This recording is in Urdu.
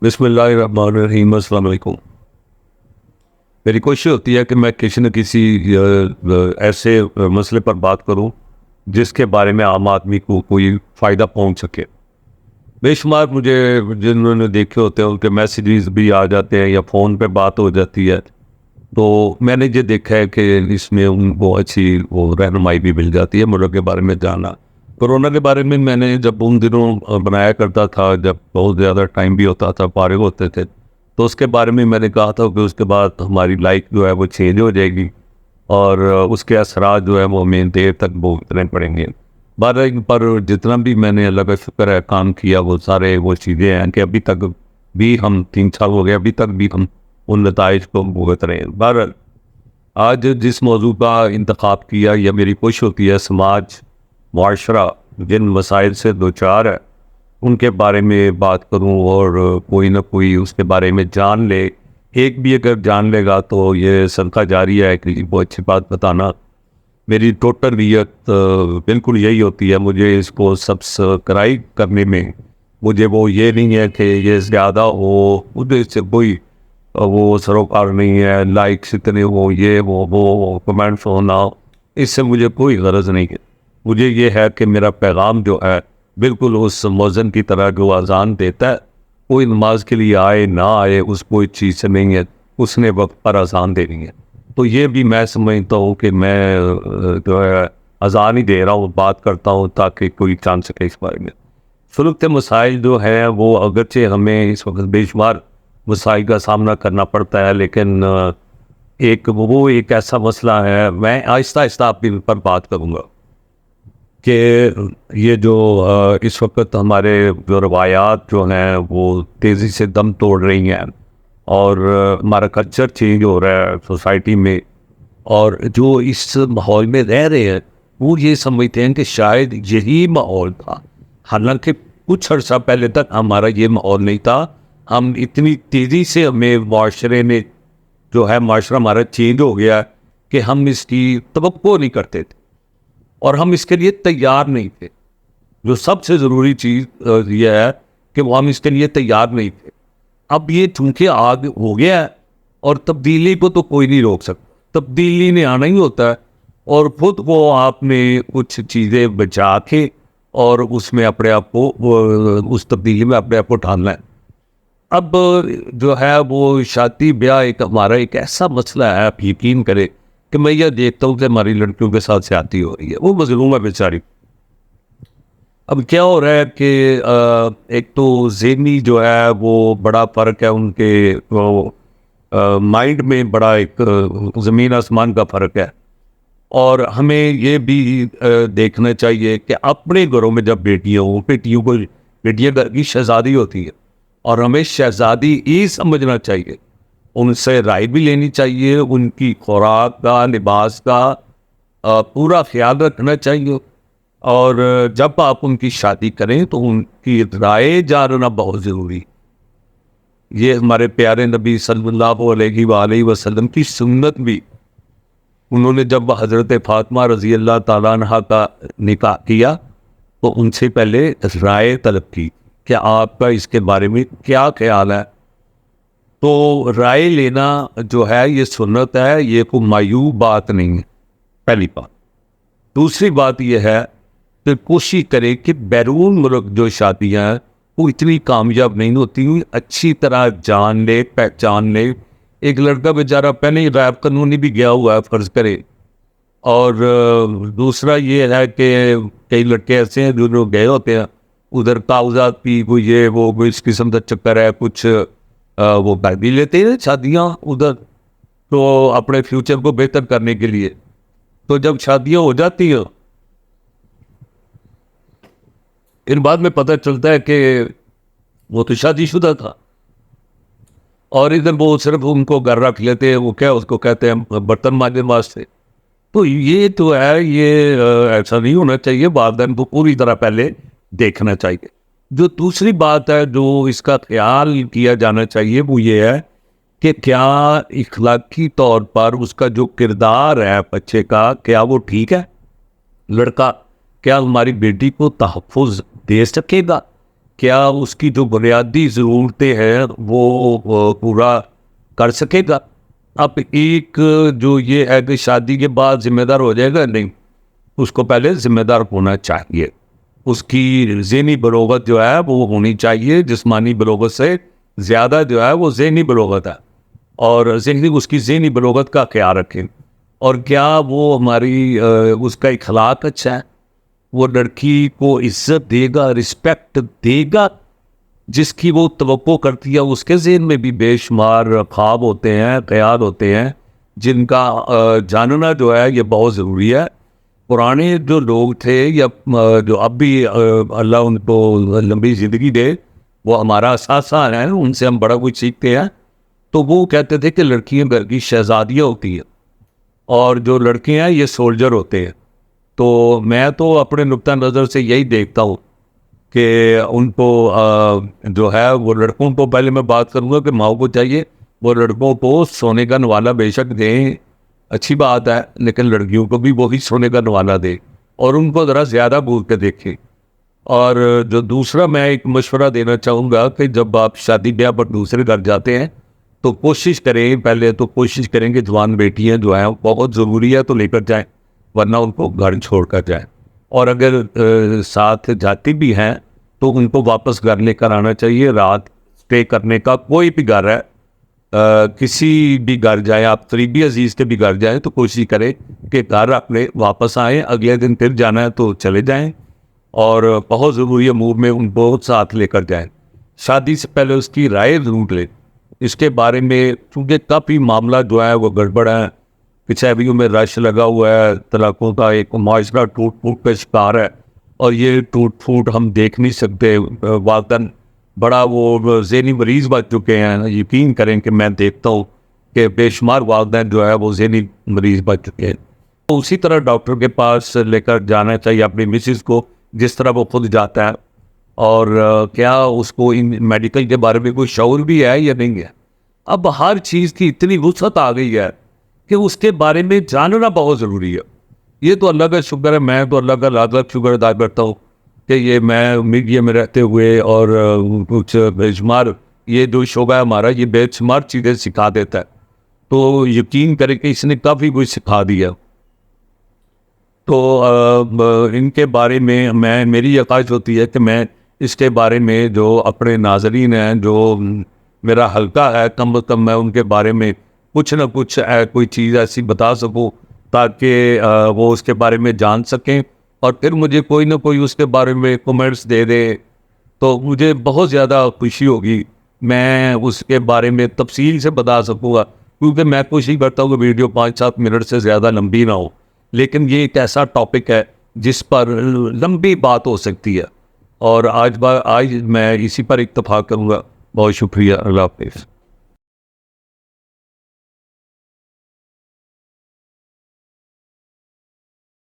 بسم اللہ الرحمن الرحیم۔ السلام علیکم۔ میری کوشش ہوتی ہے کہ میں کسی نہ کسی ایسے مسئلے پر بات کروں جس کے بارے میں عام آدمی کو کوئی فائدہ پہنچ سکے۔ بے شمار مجھے جنہوں نے دیکھے ہوتے ہیں ان کے میسیجز بھی آ جاتے ہیں یا فون پہ بات ہو جاتی ہے، تو میں نے یہ دیکھا ہے کہ اس میں ان کو اچھی وہ رہنمائی بھی مل جاتی ہے ملک کے بارے میں جانا۔ کورونا کے بارے میں نے جب ان دنوں بنایا کرتا تھا، جب بہت زیادہ ٹائم بھی ہوتا تھا، فارغ ہوتے تھے، تو اس کے بارے میں نے کہا تھا کہ اس کے بعد ہماری لائف جو ہے وہ چینج ہو جائے گی اور اس کے اثرات جو ہے وہ ہمیں دیر تک بھگتنے پڑیں گے۔ بہرحال پر جتنا بھی میں نے اللہ کا شکر ہے کام کیا، وہ سارے وہ چیزیں ہیں کہ ابھی تک بھی ہم 3 سال ہو گئے، ابھی تک بھی ہم ان نتائج کو بھگت رہے ہیں۔ بہرحال آج جس موضوع کا انتخاب کیا، یا میری کوشش ہوتی ہے سماج معاشرہ جن مسائل سے دوچار ہے ان کے بارے میں بات کروں، اور کوئی نہ کوئی اس کے بارے میں جان لے۔ ایک بھی اگر جان لے گا تو یہ صدقہ جاریہ ہے کہ وہ اچھی بات بتانا۔ میری ٹوٹل نیت بالکل یہی ہوتی ہے۔ مجھے اس کو سبسکرائب کرنے میں مجھے وہ یہ نہیں ہے کہ یہ زیادہ ہو، مجھے اس سے کوئی وہ سروکار نہیں ہے، لائکس اتنے ہو، یہ وہ کمنٹس ہونا، اس سے مجھے کوئی غرض نہیں ہے۔ مجھے یہ ہے کہ میرا پیغام جو ہے بالکل اس مؤذن کی طرح جو اذان دیتا ہے، کوئی نماز کے لیے آئے نہ آئے اس کوئی چیز سے نہیں ہے، اس نے وقت پر اذان دینی ہے۔ تو یہ بھی میں سمجھتا ہوں کہ میں جو ہے اذان ہی دے رہا ہوں، بات کرتا ہوں تاکہ کوئی جان سکے اس بارے میں۔ فلک مسائل جو ہیں وہ اگرچہ ہمیں اس وقت بے شمار مسائل کا سامنا کرنا پڑتا ہے، لیکن ایک ایسا مسئلہ ہے، میں آہستہ آہستہ آپ ان پر بات کروں گا کہ یہ جو اس وقت ہمارے جو روایات جو ہیں وہ تیزی سے دم توڑ رہی ہیں، اور ہمارا کلچر چینج ہو رہا ہے سوسائٹی میں، اور جو اس ماحول میں رہ رہے ہیں وہ یہ سمجھتے ہیں کہ شاید یہی ماحول تھا، حالانکہ کچھ عرصہ پہلے تک ہمارا یہ ماحول نہیں تھا۔ ہم اتنی تیزی سے ہمیں معاشرے نے جو ہے معاشرہ ہمارا چینج ہو گیا کہ ہم اس کی توقع نہیں کرتے تھے، اور ہم اس کے لیے تیار نہیں تھے۔ جو سب سے ضروری چیز یہ ہے کہ وہ ہم اس کے لیے تیار نہیں تھے۔ اب یہ چونکہ آگ ہو گیا ہے، اور تبدیلی کو تو کوئی نہیں روک سکتا، تبدیلی نے آنا ہی ہوتا ہے، اور خود کو آپ نے کچھ چیزیں بچا کے اور اس میں اپنے آپ کو اس تبدیلی میں اپنے آپ کو ڈھالنا ہے۔ اب جو ہے وہ شادی بیاہ ہمارا ایک ایسا مسئلہ ہے، آپ یقین کریں کہ میں یہ دیکھتا ہوں کہ ہماری لڑکیوں کے ساتھ زیادتی ہو رہی ہے، وہ مظلوم ہے بیچاری۔ اب کیا ہو رہا ہے کہ ایک تو ذہنی جو ہے وہ بڑا فرق ہے ان کے، مائنڈ میں بڑا ایک زمین آسمان کا فرق ہے، اور ہمیں یہ بھی دیکھنا چاہیے کہ اپنے گھروں میں جب بیٹیاں ہوں، بیٹیاں گھر کی شہزادی ہوتی ہیں، اور ہمیں شہزادی ہی سمجھنا چاہیے، ان سے رائے بھی لینی چاہیے، ان کی خوراک کا، لباس کا پورا خیال رکھنا چاہیے، اور جب آپ ان کی شادی کریں تو ان کی رائے جاننا بہت ضروری۔ یہ ہمارے پیارے نبی صلی اللہ علیہ وآلہ وسلم کی سنت بھی، انہوں نے جب حضرت فاطمہ رضی اللہ تعالیٰ عنہ کا نکاح کیا تو ان سے پہلے رائے طلب کی کہ آپ کا اس کے بارے میں کیا خیال ہے۔ تو رائے لینا جو ہے یہ سنت ہے، یہ کوئی معیوب بات نہیں ہے، پہلی بات۔ دوسری بات یہ ہے کہ کوشش کرے کہ بیرون ملک جو شادیاں ہیں وہ اتنی کامیاب نہیں ہوتی، اچھی طرح جان لے، پہچان لے۔ ایک لڑکا بیچارہ پہلے ہی غیر قانونی بھی گیا ہوا ہے فرض کرے، اور دوسرا یہ ہے کہ کئی لڑکے ایسے ہیں جو گئے ہوتے ہیں ادھر کاغذات بھی وہ اس قسم کا چکر ہے، کچھ وہ کر بھی لیتے ہیں شادیاں ادھر تو اپنے فیوچر کو بہتر کرنے کے لیے۔ تو جب شادیاں ہو جاتی ہیں پھر بعد میں پتہ چلتا ہے کہ وہ تو شادی شدہ تھا، اور ادھر وہ صرف ان کو گھر رکھ لیتے ہیں، وہ کیا اس کو کہتے ہیں برتن مانجنے واسطے۔ تو یہ تو ہے، یہ ایسا نہیں ہونا چاہیے، والدین کو پوری طرح پہلے دیکھنا چاہیے۔ جو دوسری بات ہے جو اس کا خیال کیا جانا چاہیے وہ یہ ہے کہ کیا اخلاقی طور پر اس کا جو کردار ہے بچے کا، کیا وہ ٹھیک ہے؟ لڑکا کیا ہماری بیٹی کو تحفظ دے سکے گا؟ کیا اس کی جو بنیادی ضرورتیں ہیں وہ پورا کر سکے گا؟ اب ایک جو یہ ہے کہ شادی کے بعد ذمہ دار ہو جائے گا، نہیں، اس کو پہلے ذمہ دار ہونا چاہیے. اس کی ذہنی بلوغت جو ہے وہ ہونی چاہیے. جسمانی بلوغت سے زیادہ جو ہے وہ ذہنی بلوغت ہے، اور اس کی ذہنی بلوغت کا خیال رکھیں. اور کیا وہ ہماری اس کا اخلاق اچھا ہے، وہ لڑکی کو عزت دے گا، رسپیکٹ دے گا جس کی وہ توقع کرتی ہے. اس کے ذہن میں بھی بے شمار خواب ہوتے ہیں، خیال ہوتے ہیں، جن کا جاننا جو ہے یہ بہت ضروری ہے. پرانے جو لوگ تھے یا جو اب بھی اللہ ان کو لمبی زندگی دے، وہ ہمارا اساتذہ ہیں، ان سے ہم بڑا کچھ سیکھتے ہیں. تو وہ کہتے تھے کہ لڑکیاں گھر کی شہزادیاں ہوتی ہیں اور جو لڑکے ہیں یہ سولجر ہوتے ہیں. تو میں تو اپنے نقطہ نظر سے یہی دیکھتا ہوں کہ ان کو جو ہے وہ لڑکوں کو، پہلے میں بات کروں گا کہ ماؤں کو چاہیے وہ لڑکوں کو سونے کا نوالا بے شک دیں، اچھی بات ہے، لیکن لڑکیوں کو بھی وہی سونے کا نوالا دے اور ان کو ذرا زیادہ گور کے دیکھیں. اور جو دوسرا میں ایک مشورہ دینا چاہوں گا کہ جب آپ شادی بیاہ پر دوسرے گھر جاتے ہیں تو کوشش کریں، پہلے تو کوشش کریں کہ جوان بیٹیاں جو ہیں بہت ضروری ہے تو لے کر جائیں، ورنہ ان کو گھر چھوڑ کر جائیں. اور اگر ساتھ جاتی بھی ہیں تو ان کو واپس گھر لے کر آنا چاہیے. رات اسٹے کرنے کا کوئی بھی گھر ہے، کسی بھی گھر جائیں، آپ قریبی عزیز کے بھی گھر جائیں تو کوشش کریں کہ گھر اپنے واپس آئیں. اگلے دن پھر جانا ہے تو چلے جائیں، اور بہت ضروری امور میں ان کو ساتھ لے کر جائیں. شادی سے پہلے اس کی رائے ضرور لیں اس کے بارے میں، کیونکہ کافی معاملہ جو ہے وہ گڑبڑ ہے. کچہریوں میں رش لگا ہوا ہے، طلاقوں کا ایک معاشرہ ٹوٹ پھوٹ کا شکار ہے، اور یہ ٹوٹ پھوٹ ہم دیکھ نہیں سکتے. والدین بڑا وہ ذہنی مریض بن چکے ہیں. یقین کریں کہ میں دیکھتا ہوں کہ بے شمار والدین جو ہے وہ ذہنی مریض بن چکے ہیں. تو اسی طرح ڈاکٹر کے پاس لے کر جانا چاہیے اپنی مسز کو، جس طرح وہ خود جاتا ہے. اور کیا اس کو ان میڈیکل کے بارے میں کوئی شعور بھی ہے یا نہیں ہے؟ اب ہر چیز کی اتنی وسعت آ گئی ہے کہ اس کے بارے میں جاننا بہت ضروری ہے. یہ تو اللہ کا شکر ہے، میں تو اللہ کا لاکھ لاکھ شکر ادا کرتا ہوں کہ یہ میں میڈیا میں رہتے ہوئے اور کچھ بے شمار یہ جو شعبہ ہے ہمارا، یہ بے شمار چیزیں سکھا دیتا ہے. تو یقین کریں کہ اس نے کافی کچھ سکھا دیا. تو ان کے بارے میں میری یہ خواہش ہوتی ہے کہ میں اس کے بارے میں جو اپنے ناظرین ہیں، جو میرا حلقہ ہے، کم از کم میں ان کے بارے میں کچھ نہ کچھ کوئی چیز ایسی بتا سکوں تاکہ وہ اس کے بارے میں جان سکیں، اور پھر مجھے کوئی نہ کوئی اس کے بارے میں کمنٹس دے دے تو مجھے بہت زیادہ خوشی ہوگی. میں اس کے بارے میں تفصیل سے بتا سکوں گا، کیونکہ میں کوشش کرتا ہوں کہ ویڈیو 5-7 منٹ سے زیادہ لمبی نہ ہو. لیکن یہ ایک ایسا ٹاپک ہے جس پر لمبی بات ہو سکتی ہے، اور آج میں اسی پر اتفاق کروں گا. بہت شکریہ. اللہ حافظ.